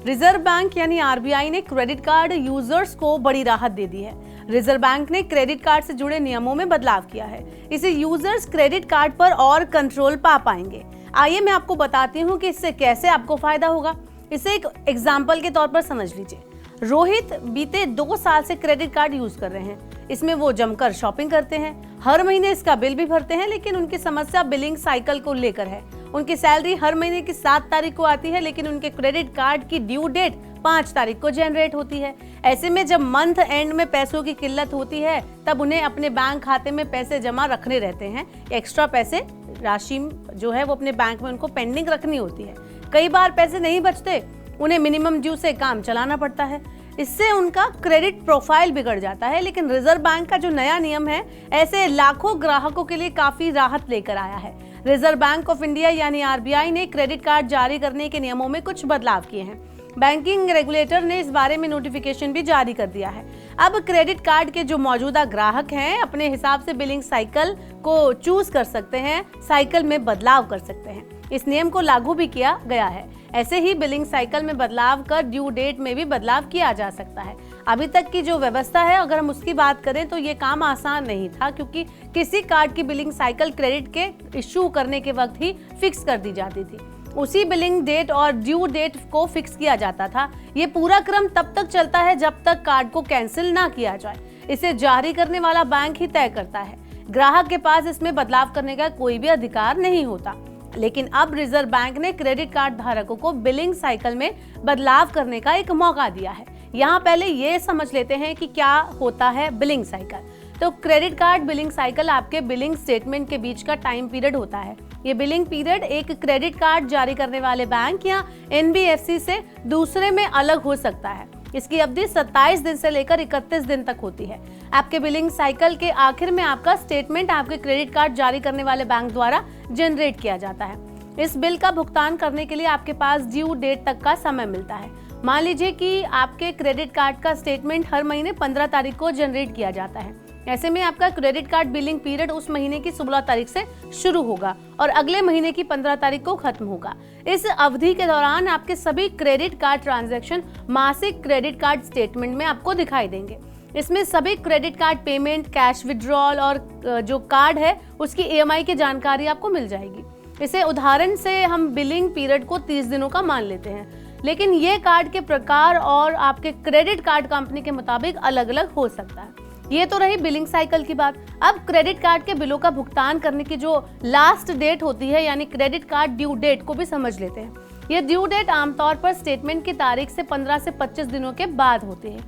Reserve bank यानी RBI ने credit card users को बड़ी राहत दे दी है। रिजर्व बैंक ने क्रेडिट कार्ड से जुड़े नियमों में बदलाव किया है। इससे यूजर्स क्रेडिट कार्ड पर और कंट्रोल पा पाएंगे। आइए मैं आपको बताती हूँ कि इससे कैसे आपको फायदा होगा। इसे एक एग्जाम्पल के तौर पर समझ लीजिए। रोहित बीते 2 साल से क्रेडिट कार्ड यूज कर रहे हैं। इसमें वो जमकर शॉपिंग करते हैं, हर महीने इसका बिल भी भरते हैं, लेकिन उनकी समस्या बिलिंग साइकिल को लेकर है। उनकी सैलरी हर महीने की 7 तारीख को आती है, लेकिन उनके क्रेडिट कार्ड की ड्यू डेट 5 तारीख को जनरेट होती है। ऐसे में जब मंथ एंड में पैसों की किल्लत होती है, तब उन्हें अपने बैंक खाते में पैसे जमा रखने रहते हैं। एक्स्ट्रा पैसे राशि जो है वो अपने बैंक में उनको पेंडिंग रखनी होती है। कई बार पैसे नहीं बचते, उन्हें मिनिमम ड्यू से काम चलाना पड़ता है। इससे उनका क्रेडिट प्रोफाइल बिगड़ जाता है। लेकिन रिजर्व बैंक का जो नया नियम है, ऐसे लाखों ग्राहकों के लिए काफी राहत लेकर आया है। रिजर्व बैंक ऑफ इंडिया यानी आरबीआई ने क्रेडिट कार्ड जारी करने के नियमों में कुछ बदलाव किए हैं। बैंकिंग रेगुलेटर ने इस बारे में नोटिफिकेशन भी जारी कर दिया है। अब क्रेडिट कार्ड के जो मौजूदा ग्राहक हैं, अपने हिसाब से बिलिंग साइकिल को चूज कर सकते हैं, साइकिल में बदलाव कर सकते हैं। इस नियम को लागू भी किया गया है। ऐसे ही बिलिंग साइकिल में बदलाव कर ड्यू डेट में भी बदलाव किया जा सकता है। अभी तक की जो व्यवस्था है, अगर हम उसकी बात करें तो ये काम आसान नहीं था, क्योंकि किसी कार्ड की बिलिंग साइकिल क्रेडिट के इश्यू करने के वक्त ही फिक्स कर दी जाती थी। उसी बिलिंग डेट और ड्यू डेट को फिक्स किया जाता था। ये पूरा क्रम तब तक चलता है जब तक कार्ड को कैंसिल ना किया जाए। इसे जारी करने वाला बैंक ही तय करता है। ग्राहक के पास इसमें बदलाव करने का कोई भी अधिकार नहीं होता। लेकिन अब रिजर्व बैंक ने क्रेडिट कार्ड धारकों को बिलिंग साइकिल में बदलाव करने का एक मौका दिया है। यहाँ पहले ये समझ लेते हैं कि क्या होता है बिलिंग साइकिल। तो क्रेडिट कार्ड बिलिंग साइकिल आपके बिलिंग स्टेटमेंट के बीच का टाइम पीरियड होता है। ये बिलिंग पीरियड एक क्रेडिट कार्ड जारी करने वाले बैंक या एनबीएफसी से दूसरे में अलग हो सकता है। इसकी अवधि 27 दिन से लेकर 31 दिन तक होती है। आपके बिलिंग साइकिल के आखिर में आपका स्टेटमेंट आपके क्रेडिट कार्ड जारी करने वाले बैंक द्वारा जनरेट किया जाता है। इस बिल का भुगतान करने के लिए आपके पास ड्यू डेट तक का समय मिलता है। मान लीजिए कि आपके क्रेडिट कार्ड का स्टेटमेंट हर महीने 15 तारीख को जनरेट किया जाता है। ऐसे में आपका क्रेडिट कार्ड बिलिंग पीरियड उस महीने की 16 तारीख से शुरू होगा और अगले महीने की 15 तारीख को खत्म होगा। इस अवधि के दौरान आपके सभी क्रेडिट कार्ड ट्रांजैक्शन मासिक क्रेडिट कार्ड स्टेटमेंट में आपको दिखाई देंगे। इसमें सभी credit card payment, cash withdrawal और जो कार्ड है उसकी ईएमआई की जानकारी आपको मिल जाएगी। इसे उदाहरण से हम बिलिंग पीरियड को 30 दिनों का मान लेते हैं, लेकिन ये कार्ड के प्रकार और आपके क्रेडिट कार्ड कंपनी के मुताबिक अलग अलग हो सकता है। ये तो रही बिलिंग साइकिल की बात। अब क्रेडिट कार्ड के बिलों का भुगतान करने की जो लास्ट डेट होती है, यानी क्रेडिट कार्ड ड्यू डेट को भी समझ लेते हैं। ये ड्यू डेट आमतौर पर स्टेटमेंट की तारीख से 15 से 25 दिनों के बाद होती है।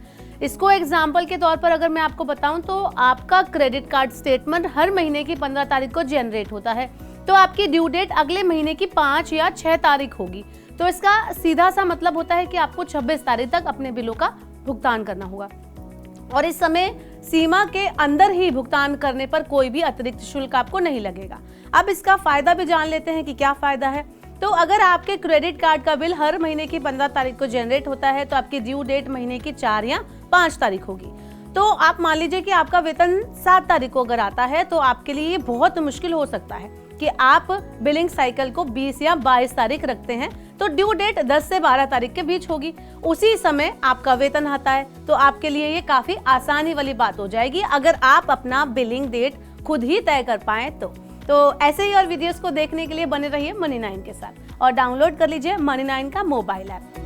इसको एग्जाम्पल के तौर पर अगर मैं आपको बताऊं तो आपका क्रेडिट कार्ड स्टेटमेंट हर महीने की 15 तारीख को जनरेट होता है, तो आपकी ड्यू डेट अगले महीने की 5 या 6 तारीख होगी। तो इसका सीधा सा मतलब होता है कि आपको 26 तारीख तक अपने बिलों का भुगतान करना होगा और इस समय सीमा के अंदर ही भुगतान करने पर कोई भी अतिरिक्त शुल्क आपको नहीं लगेगा। अब इसका फायदा भी जान लेते हैं कि क्या फायदा है। तो अगर आपके क्रेडिट कार्ड का बिल हर महीने की 15 तारीख को जनरेट होता है, तो आपकी ड्यू डेट महीने की 4 या 5 तारीख होगी। तो आप मान लीजिए कि आपका वेतन 7 तारीख को अगर आता है, तो आपके लिए ये बहुत मुश्किल हो सकता है कि आप बिलिंग साइकिल को 20 या 22 तारीख रखते हैं, तो ड्यू डेट 10 से 12 तारीख के बीच होगी। उसी समय आपका वेतन आता है, तो आपके लिए ये काफी आसानी वाली बात हो जाएगी अगर आप अपना बिलिंग डेट खुद ही तय कर पाए तो ऐसे ही और वीडियोस को देखने के लिए बने रहिए मनी9 के साथ और डाउनलोड कर लीजिए मनी9 का मोबाइल ऐप।